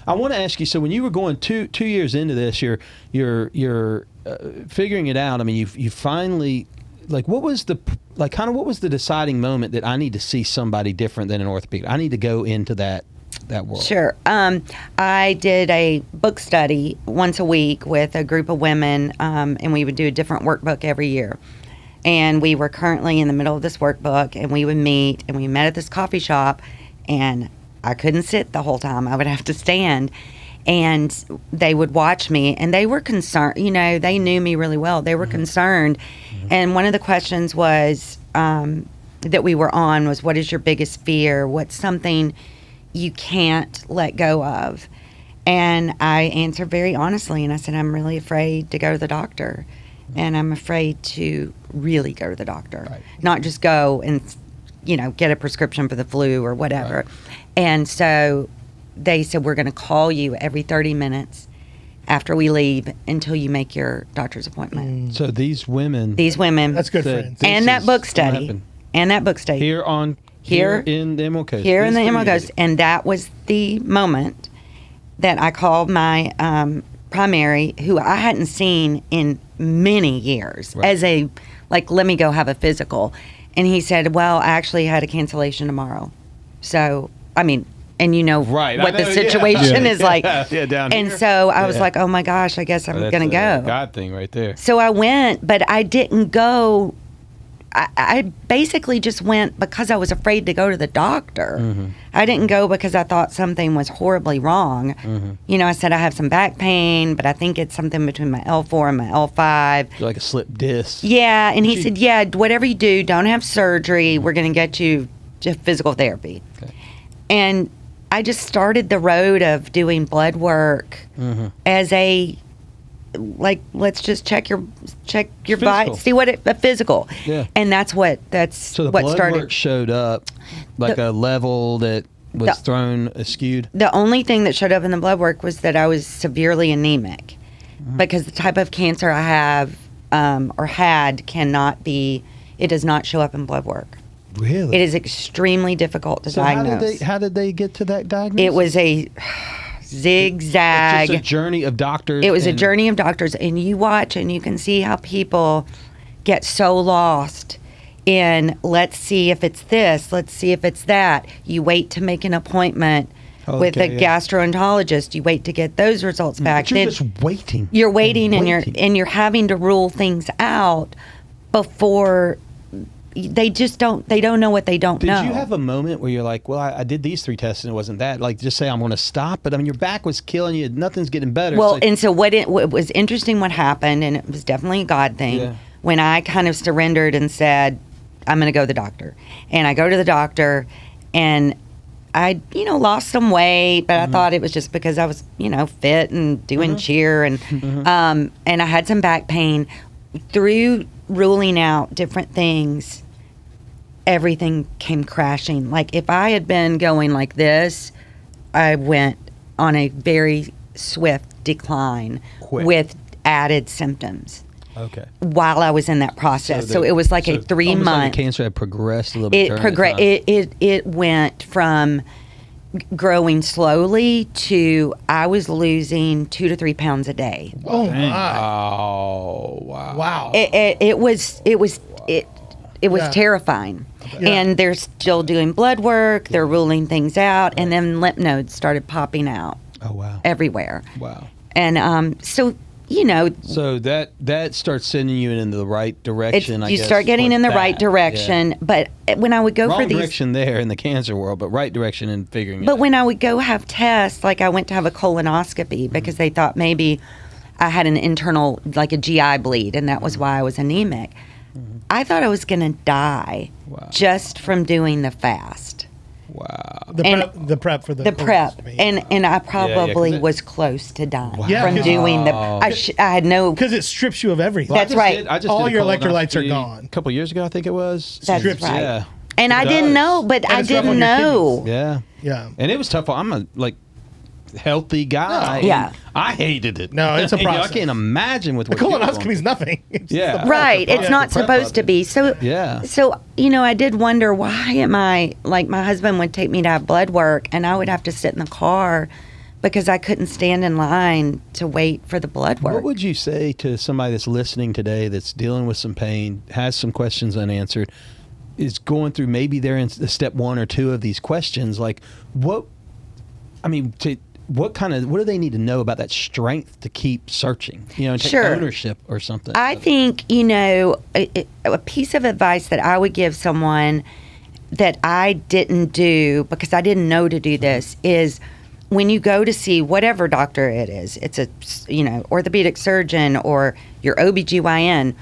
I want to ask you. So when you were going 2 years into this, you're figuring it out. I mean, you finally, like, what was the deciding moment that I need to see somebody different than an orthopedic? I need to go into that world. Sure. I did a book study once a week with a group of women, and we would do a different workbook every year. And we were currently in the middle of this workbook, and we would meet, and we met at this coffee shop, and I couldn't sit the whole time. I would have to stand. And they would watch me, and they were concerned. You know, they knew me really well. They were concerned. And one of the questions was that we were on was, what is your biggest fear? What's something you can't let go of? And I answered very honestly, and I said, I'm really afraid to go to the doctor. And I'm afraid to really go to the doctor. Right. Not just go and, get a prescription for the flu or whatever. Right. And so they said, we're going to call you every 30 minutes after we leave until you make your doctor's appointment. So these women. That's good friends. And that book study. Here in the Emerald Coast. Here in the Emerald Coast. And that was the moment that I called my primary, who I hadn't seen in many years, as let me go have a physical. And he said, well, I actually had a cancellation tomorrow. So, I mean, and what the situation is like. Yeah, down here. And so I was like, oh my gosh, I guess I'm going to go. God thing right there. So I went, but I didn't go. I basically just went because I was afraid to go to the doctor. Mm-hmm. I didn't go because I thought something was horribly wrong. Mm-hmm. I said I have some back pain, but I think it's something between my L4 and my L5. Like a slip disc. Yeah, and he said, yeah, whatever you do, don't have surgery. We're going to get you to physical therapy. Okay. And I just started the road of doing blood work as a... let's just check your body, see what a physical. Yeah. And that's what so the what blood started. Work showed up like a level that was thrown askewed. The only thing that showed up in the blood work was that I was severely anemic, because the type of cancer I have or had it does not show up in blood work. Really? It is extremely difficult to diagnose. How did they get to that diagnosis? It was a zigzag. It's just a journey of doctors. It was a journey of doctors, and you watch and you can see how people get so lost in, let's see if it's this, let's see if it's that. You wait to make an appointment with a gastroenterologist. You wait to get those results back. But you're just waiting. You're waiting, and you're having to rule things out before. They don't know what they don't know. Did you have a moment where you're like, well, I did these 3 tests and it wasn't that? Like, just say I'm going to stop. But I mean, your back was killing you. Nothing's getting better. Well, and so what was interesting what happened, and it was definitely a God thing, when I kind of surrendered and said, I'm going to go to the doctor. And I go to the doctor, and I, lost some weight, but I thought it was just because I was, fit and doing cheer. And and I had some back pain. Through ruling out different things, everything came crashing. Like, if I had been going like this, I went on a very swift decline with added symptoms. Okay. While I was in that process, so it was like a 3 month. Like the cancer had progressed a little bit. It went from growing slowly to I was losing 2 to 3 pounds a day. Oh my! Oh wow! Wow! It was terrifying. Yeah. And they're still doing blood work. They're ruling things out, and then lymph nodes started popping out. Oh wow! Everywhere. Wow! And so. So that starts sending you in the right direction. You start getting in the right direction, but when I would go for these, wrong direction there in the cancer world, but right direction in figuring it out. But when I would go have tests, like I went to have a colonoscopy because they thought maybe I had an internal, like a GI bleed, and that was why I was anemic. I thought I was going to die just from doing the fast. Wow. The prep for the prep. And I probably was close to dying from doing the I had no, because it strips you of everything. That's right. All your electrolytes are gone. A couple years ago, I think it was. That's strips right. Yeah. And I didn't know, but I didn't know. Yeah. And it was tough. I'm a healthy guy. Yeah. I hated it. No, it's a process. I can't imagine with what the colonoscopy is nothing. Right. It's not supposed to be. So I did wonder, why am I, like, my husband would take me to have blood work, and I would have to sit in the car because I couldn't stand in line to wait for the blood work. What would you say to somebody that's listening today that's dealing with some pain, has some questions unanswered, is going through, maybe they're in step 1 or 2 of these questions? Like, what do they need to know about that strength to keep searching, and take ownership or something? I think, a piece of advice that I would give someone that I didn't do because I didn't know to do this is, when you go to see whatever doctor it is, it's a, orthopedic surgeon or your OBGYN,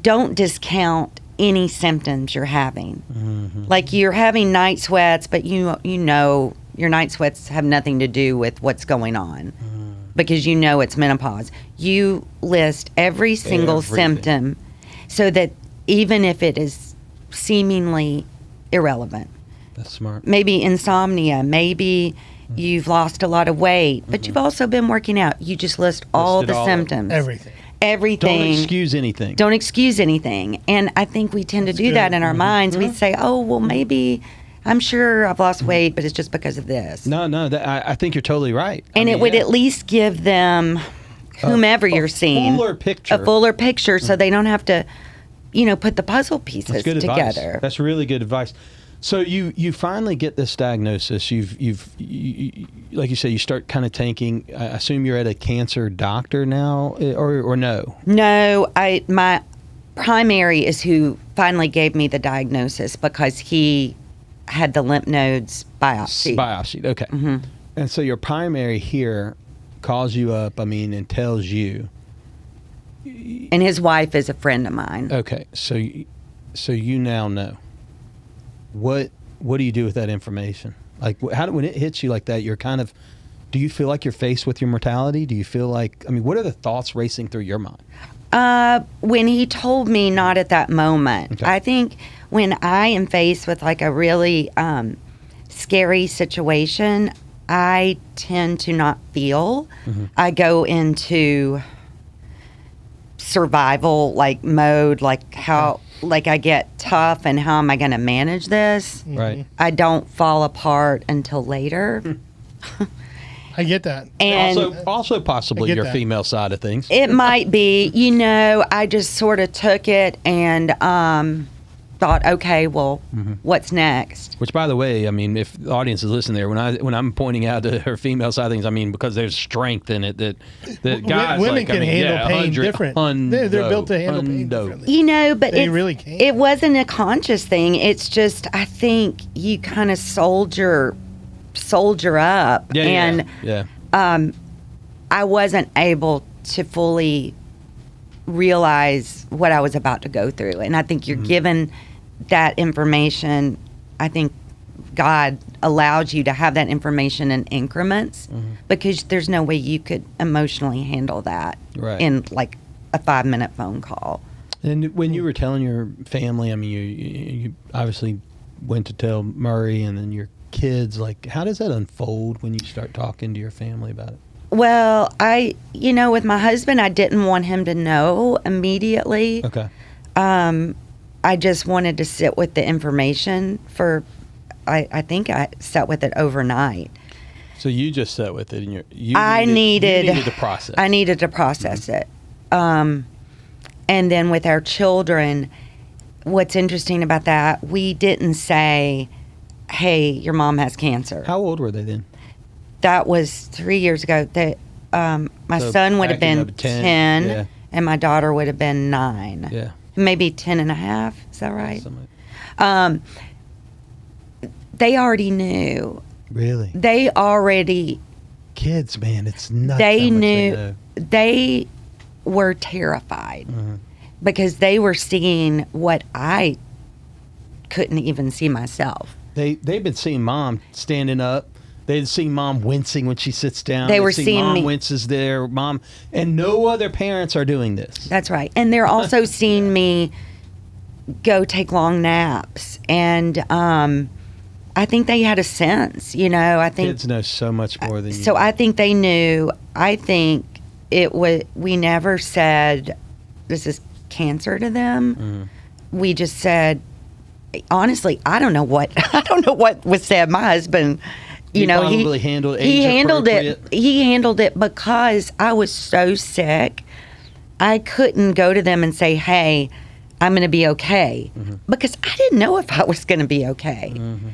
don't discount any symptoms you're having. Mm-hmm. Like, you're having night sweats, but you know your night sweats have nothing to do with what's going on because it's menopause. You list every single symptom so that even if it is seemingly irrelevant. That's smart. Maybe insomnia, maybe you've lost a lot of weight, but you've also been working out. You just list all the symptoms. Everything. Don't excuse anything. Don't excuse anything. And I think we tend to do that in our minds. We say, oh, well, maybe I'm sure I've lost weight, but it's just because of this. No, I think you're totally right. And it would at least give them, whomever you're seeing, a fuller picture so they don't have to, put the puzzle pieces together. That's really good advice. So you finally get this diagnosis. You like you say, you start kind of tanking. I assume you're at a cancer doctor now, or no? No, my primary is who finally gave me the diagnosis because he had the lymph nodes biopsied. Okay. Mm-hmm. And so your primary here calls you up, and tells you. And his wife is a friend of mine. Okay, so you now know. What do you do with that information? Like, when it hits you like that, you're kind of, do you feel like you're faced with your mortality? Do you feel like, what are the thoughts racing through your mind? When he told me, not at that moment. Okay. I think when I am faced with like a really scary situation, I tend to not feel. Mm-hmm. I go into survival mode, I get tough and how am I going to manage this? Right. I don't fall apart until later. I get that. And also possibly your female side of things. It might be. I just sort of took it and thought, okay, well, what's next? Which, by the way, if the audience is listening there, when I'm pointing out to her female side of things, because there's strength in it that guys women can handle pain different. They're built to handle pain differently. But they really can. It wasn't a conscious thing. It's just, I think you kind of soldier up, I wasn't able to fully realize what I was about to go through, and I think you're given that information. I think God allowed you to have that information in increments because there's no way you could emotionally handle that in like a 5-minute phone call. And when you were telling your family, you obviously went to tell Murray and then your kids, how does that unfold when you start talking to your family about it? Well, with my husband, I didn't want him to know immediately. Okay. I just wanted to sit with the information for, I think I sat with it overnight. So you just sat with it, and you needed to process. I needed to process it. And then with our children, what's interesting about that, we didn't say, hey, your mom has cancer. How old were they then? That was 3 years ago. My son would have been 10 and my daughter would have been 9. Yeah. Maybe 10 and a half. Is that right? They already knew. Really? They already. Kids, man, it's nuts. They knew. They were terrified because they were seeing what I couldn't even see myself. They've been seeing mom standing up. They'd seen mom wincing when she sits down. They were seeing mom me. Winces there, mom, and no other parents are doing this. That's right. And they're also seeing me go take long naps. And I think they had a sense, I think kids know so much more than you. So I think they knew. I think it was. We never said this is cancer to them. We just said, honestly, I don't know what was said. My husband he handled it. He handled it because I was so sick. I couldn't go to them and say, "Hey, I'm going to be okay," because I didn't know if I was going to be okay.